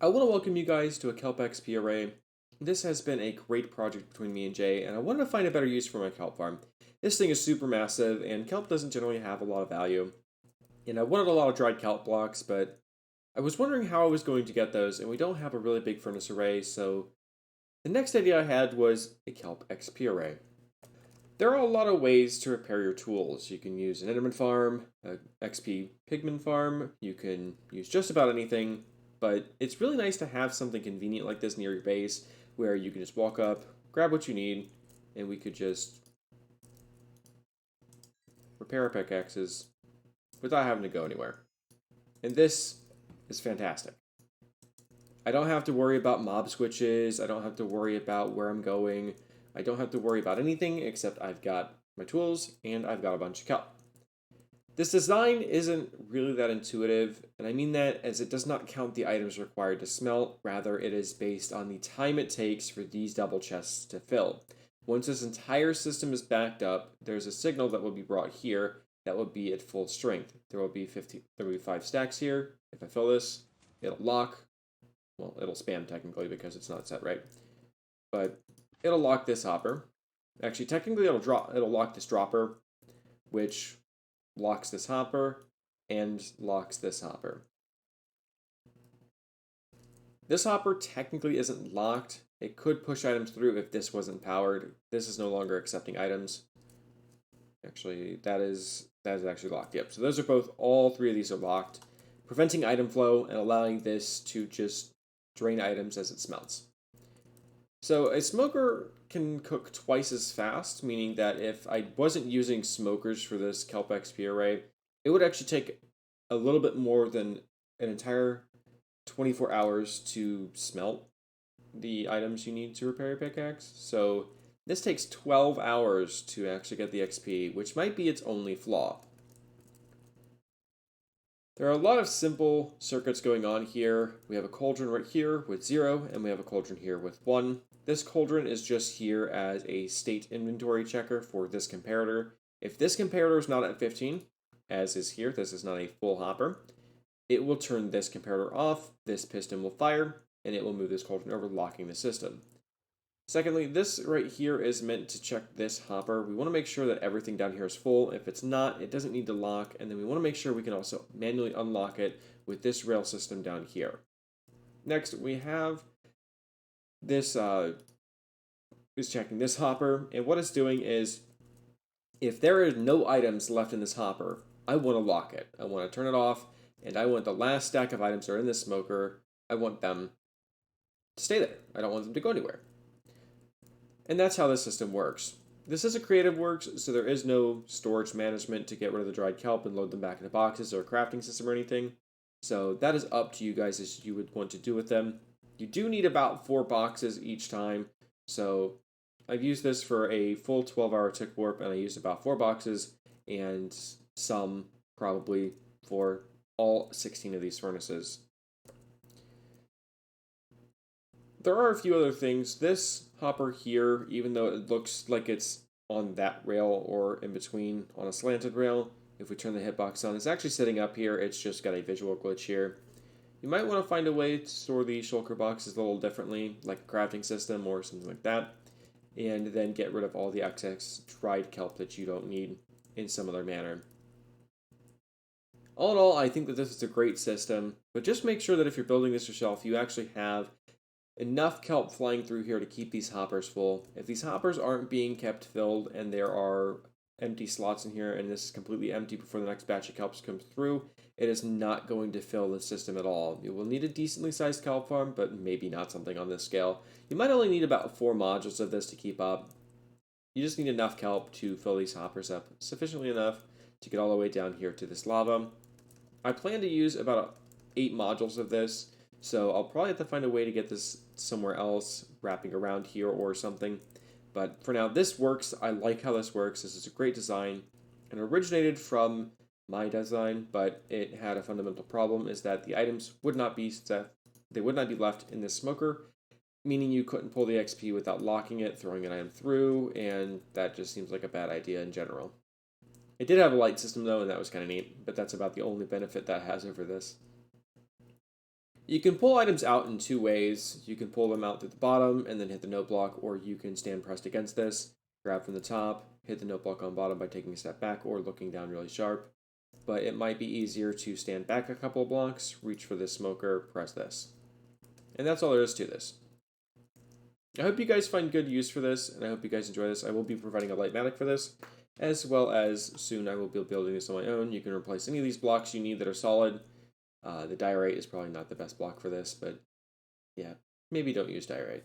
I want to welcome you guys to a Kelp XP array. This has been a great project between me and Jay, and I wanted to find a better use for my kelp farm. This thing is super massive, and kelp doesn't generally have a lot of value. And I wanted a lot of dried kelp blocks, but I was wondering how I was going to get those, and we don't have a really big furnace array, so the next idea I had was a Kelp XP array. There are a lot of ways to repair your tools. You can use an Enderman farm, an XP pigman farm, you can use just about anything, but it's really nice to have something convenient like this near your base where you can just walk up, grab what you need, and we could just repair our pickaxes without having to go anywhere. And this is fantastic. I don't have to worry about mob switches, I don't have to worry about where I'm going, I don't have to worry about anything except I've got my tools and I've got a bunch of kelp. This design isn't really that intuitive, and I mean that as it does not count the items required to smelt, rather it is based on the time it takes for these double chests to fill. Once this entire system is backed up, there's a signal that will be brought here that will be at full strength. There will be 5 stacks here. If I fill this, it'll lock. Well, it'll spam technically because it's not set right. But it'll lock this hopper. Actually, technically it'll lock this dropper, which locks this hopper, and locks this hopper. This hopper technically isn't locked. It could push items through if this wasn't powered. This is no longer accepting items. Actually, that is actually locked. Yep, so those are all three of these are locked, preventing item flow and allowing this to just drain items as it smelts. So a smoker can cook twice as fast, meaning that if I wasn't using smokers for this Kelp XP array, it would actually take a little bit more than an entire 24 hours to smelt the items you need to repair your pickaxe. So this takes 12 hours to actually get the XP, which might be its only flaw. There are a lot of simple circuits going on here. We have a cauldron right here with 0, and we have a cauldron here with 1. This cauldron is just here as a state inventory checker for this comparator. If this comparator is not at 15, as is here, this is not a full hopper, it will turn this comparator off, this piston will fire, and it will move this cauldron over, locking the system. Secondly, this right here is meant to check this hopper. We want to make sure that everything down here is full. If it's not, it doesn't need to lock, and then we want to make sure we can also manually unlock it with this rail system down here. Next, we have this is checking this hopper, and what it's doing is, if there are no items left in this hopper, I want to lock it. I want to turn it off, and I want the last stack of items that are in this smoker, I want them to stay there. I don't want them to go anywhere. And that's how this system works. This is a creative works, so there is no storage management to get rid of the dried kelp and load them back into boxes or a crafting system or anything. So that is up to you guys as you would want to do with them. You do need about 4 boxes each time, so I've used this for a full 12-hour tick warp, and I used about 4 boxes, and some probably for all 16 of these furnaces. There are a few other things. This hopper here, even though it looks like it's on that rail or in between on a slanted rail, if we turn the hitbox on, it's actually sitting up here. It's just got a visual glitch here. You might want to find a way to store these shulker boxes a little differently, like a crafting system or something like that, and then get rid of all the excess dried kelp that you don't need in some other manner. All in all, I think that this is a great system, but just make sure that if you're building this yourself, you actually have enough kelp flying through here to keep these hoppers full. If these hoppers aren't being kept filled and there are empty slots in here and this is completely empty before the next batch of kelps comes through, it is not going to fill the system at all. You will need a decently sized kelp farm, but maybe not something on this scale. You might only need about 4 modules of this to keep up. You just need enough kelp to fill these hoppers up sufficiently enough to get all the way down here to this lava. I plan to use about 8 modules of this, so I'll probably have to find a way to get this somewhere else, wrapping around here or something. But for now, this works. I like how this works. This is a great design. It originated from my design, but it had a fundamental problem, is that the items would not be left in this smoker, meaning you couldn't pull the XP without locking it, throwing an item through, and that just seems like a bad idea in general. It did have a light system though, and that was kind of neat, but that's about the only benefit that has over this. You can pull items out in two ways. You can pull them out through the bottom and then hit the note block, or you can stand pressed against this, grab from the top, hit the note block on bottom by taking a step back or looking down really sharp. But it might be easier to stand back a couple of blocks, reach for this smoker, press this. And that's all there is to this. I hope you guys find good use for this, and I hope you guys enjoy this. I will be providing a Lightmatic for this, as well as soon I will be building this on my own. You can replace any of these blocks you need that are solid. The diorite is probably not the best block for this, but yeah, maybe don't use diorite.